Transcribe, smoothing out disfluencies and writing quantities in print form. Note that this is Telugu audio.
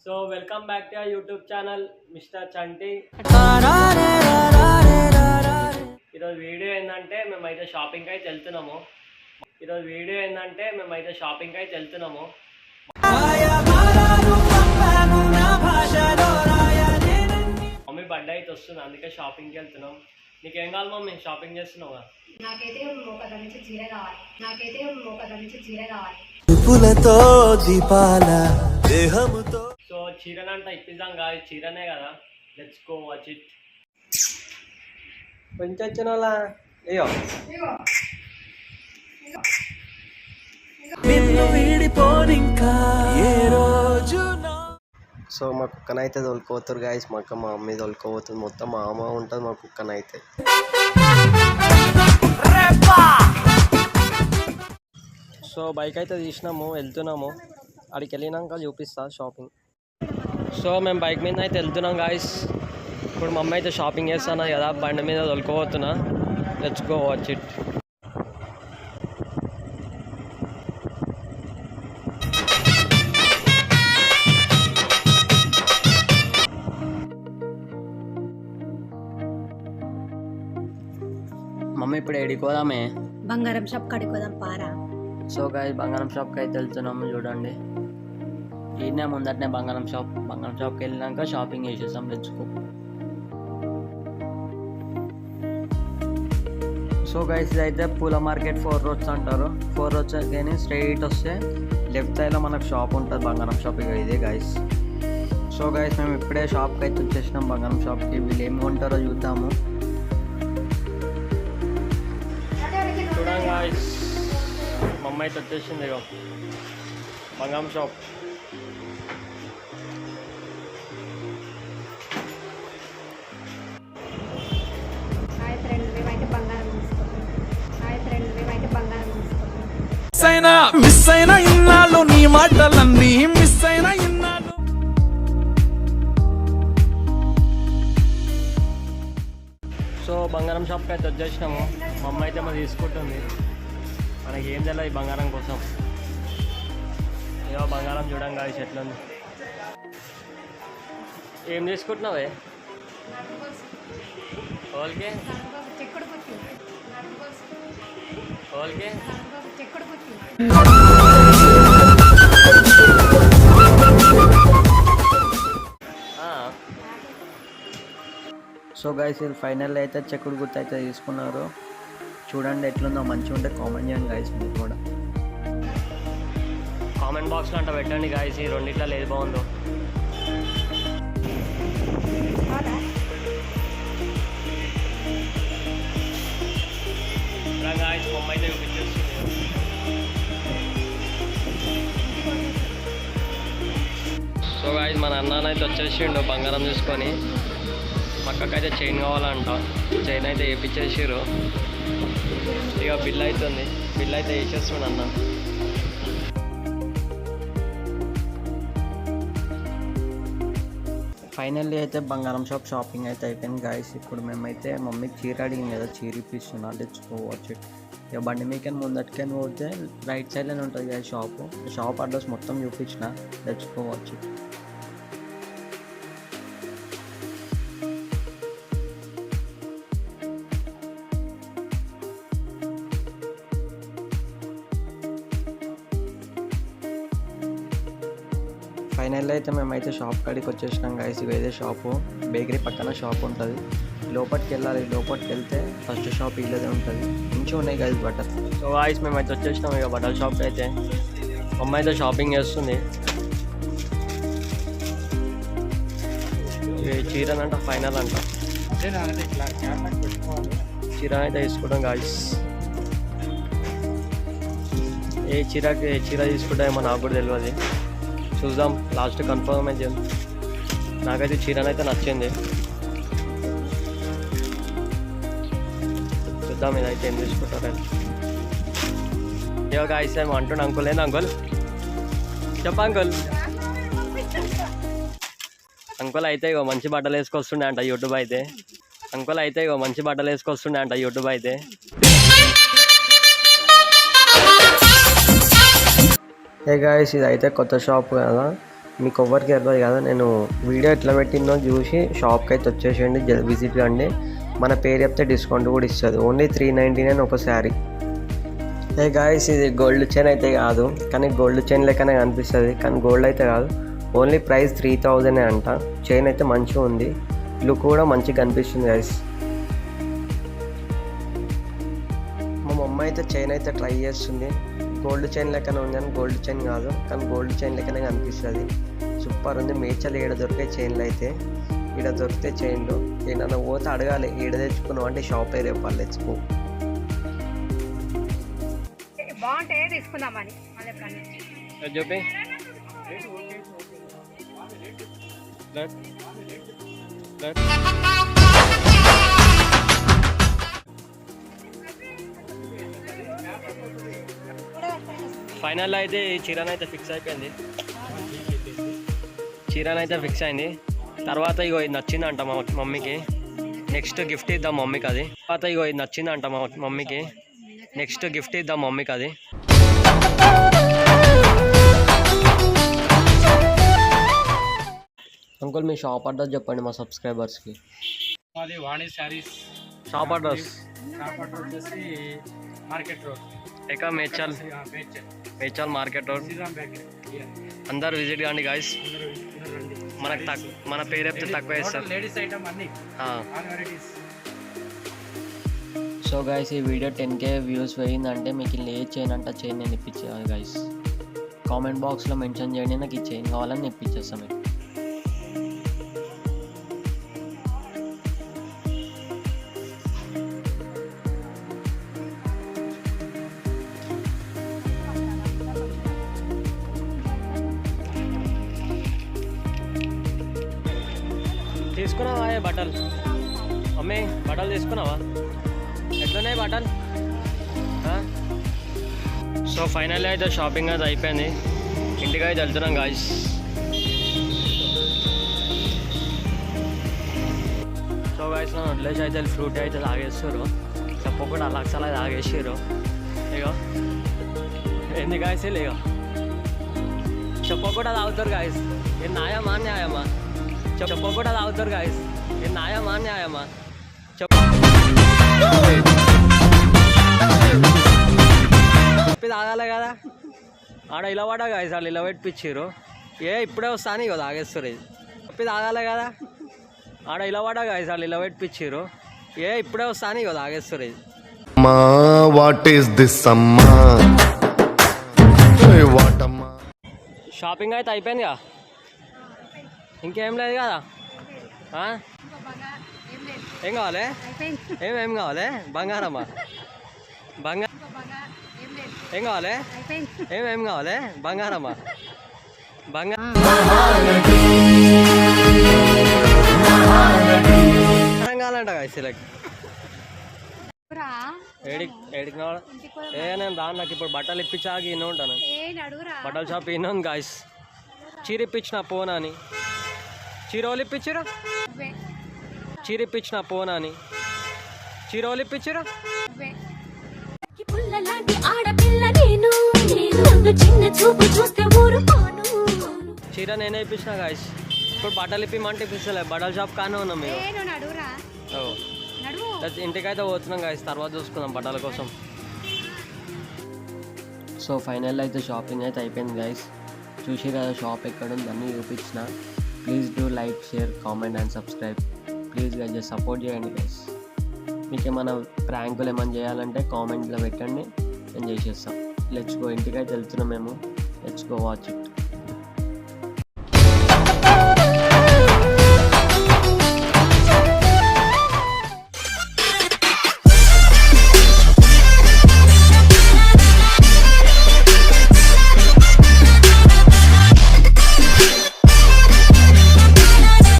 So welcome back to YouTube channel mister Chanti. ఈరోజు వీడియో ఏంటంటే మేమైతే షాపింగ్కి అయితే వెళ్తున్నాము. మమ్మీ బర్త్డే అయితే వస్తుంది, అందుకే షాపింగ్కి వెళ్తున్నాం. నీకేం కావాలి మమ్మీ? షాపింగ్ చేస్తున్నావుగా. నాకైతే ఒక మంచి చీర కావాలి. సో చీరనంట ఇప్పిద్దాం కాదు, చీరనే కదా. Let's go watch it. కొంచెం వచ్చిన వాళ్ళ అయ్యో సో మా కుక్కనైతే తోలుకోపోతారు గాయస్. మా మమ్మీ తోలుకోపోతుంది. మొత్తం మా అమ్మ ఉంటుంది మా కుక్కనైతే. సో బైక్ అయితే తీసినాము, వెళ్తున్నాము. అక్కడికి వెళ్ళినాక చూపిస్తా షాపింగ్. సో మేము బైక్ మీద అయితే వెళ్తున్నాం గాయస్. ఇప్పుడు మమ్మీ అయితే షాపింగ్ చేస్తాను కదా, బండి మీద తోలుకోపోతున్నా. Let's go watch it. Mummy ఇప్పుడు ఎడికోదామే? బంగారం షాప్ కడుకోదాం పారా. సో గాయస్ బంగారం షాప్కి అయితే వెళ్తున్నాము. చూడండి ఈయనే ముందటనే బంగారం షాప్కి వెళ్ళినాక షాపింగ్ చేసేసాం. తెచ్చుకో. సో గైస్ ఇదైతే పూల మార్కెట్ 4 roads అంటారు. 4 roads కానీ స్ట్రైట్ వస్తే లెఫ్ట్ సైడ్లో మనకు షాప్ ఉంటుంది, బంగారం షాప్. ఇక ఇదే గైస్. సో గైస్ మేము ఇప్పుడే షాప్కి అయితే వచ్చేసినాం, బంగారం షాప్కి. వీళ్ళు ఏమి కొంటారో చూద్దాము. చూడండి గైస్, మమ్మీ అయితే వచ్చేసింది ఇక బంగారం షాప్. మిస్ అయిన ఇన్నాళ్ళు నీ మాటలన్నీ మిస్ అయిన ఇన్నాళ్ళు. సో బంగారం షాప్కి అయితే వచ్చేసినాము. మా అమ్మ అయితే మరి తీసుకుంటుంది. మనకి ఏం తెలియదు ఈ బంగారం కోసం. ఏదో బంగారం చూడండి గాయస్ ఎట్లుంది. ఏం తీసుకుంటున్నావే? ఓల్కే ఓల్కే. సో గైస్ ఇది ఫైనల్ అయితే చెక్కుడు గుర్తు అయితే తీసుకున్నారు. చూడండి ఎట్లుందో, మంచిగా ఉంటే కామెంట్ చేయండి గైస్. మీరు కూడా కామెంట్ బాక్స్లో అంట పెట్టండి గైస్, ఈ రెండిట్లో ఏది బాగుందో. గాయస్ బొమ్మ అయితే చూపించేస్తుంది. సో గాయస్ మన అన్ననైతే వచ్చేసిండు బంగారం తీసుకొని. పక్కకైతే చైన్ కావాలంట, చైన్ అయితే వేయించేసారు. ఇక బిల్ అవుతుంది, బిల్ అయితే వేసేస్తుండ అన్న. ఫైనల్లీ అయితే బంగారం షాపింగ్ అయితే అయిపోయింది గాయస్. ఇప్పుడు మేమైతే మమ్మీకి చీర అడిగింది కదా, చీర ఇప్పిస్తున్నా. తెచ్చుకోవచ్చు. ఇక బండి మీకని ముందటికని పోతే రైట్ సైడ్లోనే ఉంటుంది కదా షాప్ అడ్రస్ మొత్తం చూపించిన. తెచ్చుకోవచ్చు. ఫైనల్ అయితే మేమైతే షాప్ కాడికి వచ్చేసినాం గైస్. ఇదే షాపు, బేకరీ పక్కన షాప్ ఉంటుంది. లోపలికి వెళ్ళాలి. లోపలికి వెళ్తే ఫస్ట్ షాప్ ఇల్లదే ఉంటుంది. మంచిగా ఉన్నాయి గైస్ బట్టలు. సో గాయస్ మేమైతే వచ్చేసినాం ఇక బట్టల షాప్కి అయితే. అమ్మ అయితే షాపింగ్ చేస్తుంది. చీరనంట ఫైనల్ అంట. చీర అయితే తీసుకోవడం గాయస్. ఏ చీర తీసుకుంటామో నాకు కూడా తెలియదు. చూద్దాం, లాస్ట్ కన్ఫర్మ్ అయితే. నాకైతే చీరనైతే నచ్చింది. చూద్దాం ఇదైతే ఏం తీసుకుంటారని. ఇక గాయస్ ఏమో అంటుండే అంకుల్. ఏంది అంకుల్? చెప్ప అంకుల్. అంకుల్ అయితే ఇగో మంచి బట్టలు వేసుకొస్తుండే అంట యూట్యూబ్ అయితే. హే గాయస్ ఇదైతే కొత్త షాప్ కదా. మీకు ఎవరికి తెలియదు కదా, నేను వీడియో ఎట్లా పెట్టిందో చూసి షాప్కి అయితే వచ్చేసేయండి, విజిట్ కండి. మన పేరు చెప్తే డిస్కౌంట్ కూడా ఇస్తుంది. ఓన్లీ 399 ఒక శారీ. ఏ గాయస్, ఇది గోల్డ్ చైన్ అయితే కాదు, కానీ గోల్డ్ చైన్ లెక్కనే కనిపిస్తుంది, కానీ గోల్డ్ అయితే కాదు. ఓన్లీ ప్రైస్ 3000 అంట. చైన్ అయితే మంచిగా ఉంది, లుక్ కూడా మంచిగా కనిపిస్తుంది గాయస్. మా మమ్మ అయితే చైన్ అయితే ట్రై చేస్తుంది. గోల్డ్ చైన్ లెక్కనే ఉంది కానీ గోల్డ్ చైన్ కాదు, కానీ గోల్డ్ చైన్ లెక్కనే కనిపిస్తుంది. సూపర్ ఉంది. మేడ్చల్ ఈడ దొరికే చైన్లు అయితే ఈడ దొరికితే చైన్లు ఏదైనా పోతే అడగాలి, ఈడ తెచ్చుకున్నావు అంటే షాప్ ఏ రేపు వాళ్ళు తెచ్చుకో. బాగుంటే తీసుకుందామని చెప్పి ఫైనల్ అయితే ఈ చీరనైతే ఫిక్స్ అయిపోయింది. చీరనైతే ఫిక్స్ అయింది. తర్వాత ఇగో ఇది నచ్చిందంట మా మమ్మీకి, నెక్స్ట్ గిఫ్ట్ ఇద్దాం మమ్మీకి అది. తర్వాత ఇగో ఇది నచ్చిందంట మా మమ్మీకి, నెక్స్ట్ గిఫ్ట్ ఇద్దాం మమ్మీకి అది. అంకుల్ మీ షాప్ అడ్రస్ చెప్పండి మా సబ్స్క్రైబర్స్కి. మాది వాణి శారీస్. షాప్ అడ్రస్ వచ్చేసి మార్కెట్ రోడ్, ఎక్క మేడ్చల్ మార్కెట్ రోడ్. అందరు విజిట్ కాండి గాయస్. మనకు మన పేరు చెప్తే తక్కువ వేస్తారు. లేడీస్ ఐటమ్ అన్ని వెరైటీస్. సో గాయస్, ఈ వీడియో 10K వ్యూస్ పోయిందంటే మీకు ఏ చైన్ అంటే చైన్ నేను ఇప్పించాను గాయస్. కామెంట్ బాక్స్లో మెన్షన్ చేయండి, నాకు ఈ చైన్ కావాలని ఇప్పించేస్తాను మీకు. తీసుకున్నావా బట్టలు? అమ్మే బట్టలు తీసుకున్నావా? ఎట్లున్నాయి బట్టలు? సో ఫైనల్ అయితే షాపింగ్ అయితే అయిపోయింది, ఇంటికి అయితే వెళ్తున్నాం గాయస్. సో గాయస్, నా వదిలేసి అయితే ఫ్రూట్ అయితే తాగేస్తారు, చెప్పకుండా అలాగసలా తాగేసారు. ఇక ఏంది గాయస్, ఇక చెప్పకుండా తాగుతారు గాయస్. ఏం న్యాయమా న్యాయమా? చెప్పకుండా తాగుతారు గాయస్. ఏం న్యాయమా న్యాయమా? చెప్పి తాగాలి కదా. ఆడ ఇలా పడా గాయస్, వాళ్ళు ఇలా పెట్టించారు. ఇప్పుడే వస్తాను ఇక తాగేస్తారు. ఇది చెప్పి తాగాలి కదా. ఆడ ఇలా పడా గాయస్, వాళ్ళు ఇలా పెట్టించారు. ఇప్పుడే వస్తాను ఇక తాగేస్తారు. ఇది వాట్ ఈస్ దిస్ అమ్మా? వాట్ అమ్మా? షాపింగ్ అయితే అయిపోయిందిగా, ఇంకేం లేదు కదా. ఏం కావాలి? ఏం కావాలి? బంగారమ్మా? ఏం కావాలి? ఏం కావాలి? బంగారమ్మా? బంగారం కావాలంట కదా సెలెక్ట్. ఏడికి కావాలి? నేను రాను, నాకు ఇప్పుడు బట్టలు ఇప్పించాక ఇన్న ఉంటాను. బట్టల షాప్ ఇన్న ఉంది గాయస్. చీర ఇప్పించిన పోనా అని. చీర వాళ్ళు ఇప్పించారా? చీర ఇప్పించిన పోనా అని. చీర వాళ్ళు ఇప్పించారా? చీర నేనే ఇప్పించిన గాయస్. ఇప్పుడు బట్టలు ఇప్పిమంటే ఇప్పిస్తలే, బట్టల షాప్ కానీ ఉన్నాం మేము. ఇంటికైతే పోతున్నాం గాయస్, తర్వాత చూసుకుందాం బట్టల కోసం. సో ఫైనల్ అయితే షాపింగ్ అయితే అయిపోయింది గాయస్. చూసి కదా షాప్ ఎక్కడ ఉంది అన్నీ చూపించిన. Please do like, share, comment and subscribe. Please guys just support చేయండి గైస్. మీకు ఏమైనా ప్రాంకులు ఏమైనా చేయాలంటే కామెంట్లో పెట్టండి, నేను చేసేస్తాం. లెట్స్ గో, ఇంటికైతే వెళ్తున్నాం మేము. Let's go watch it.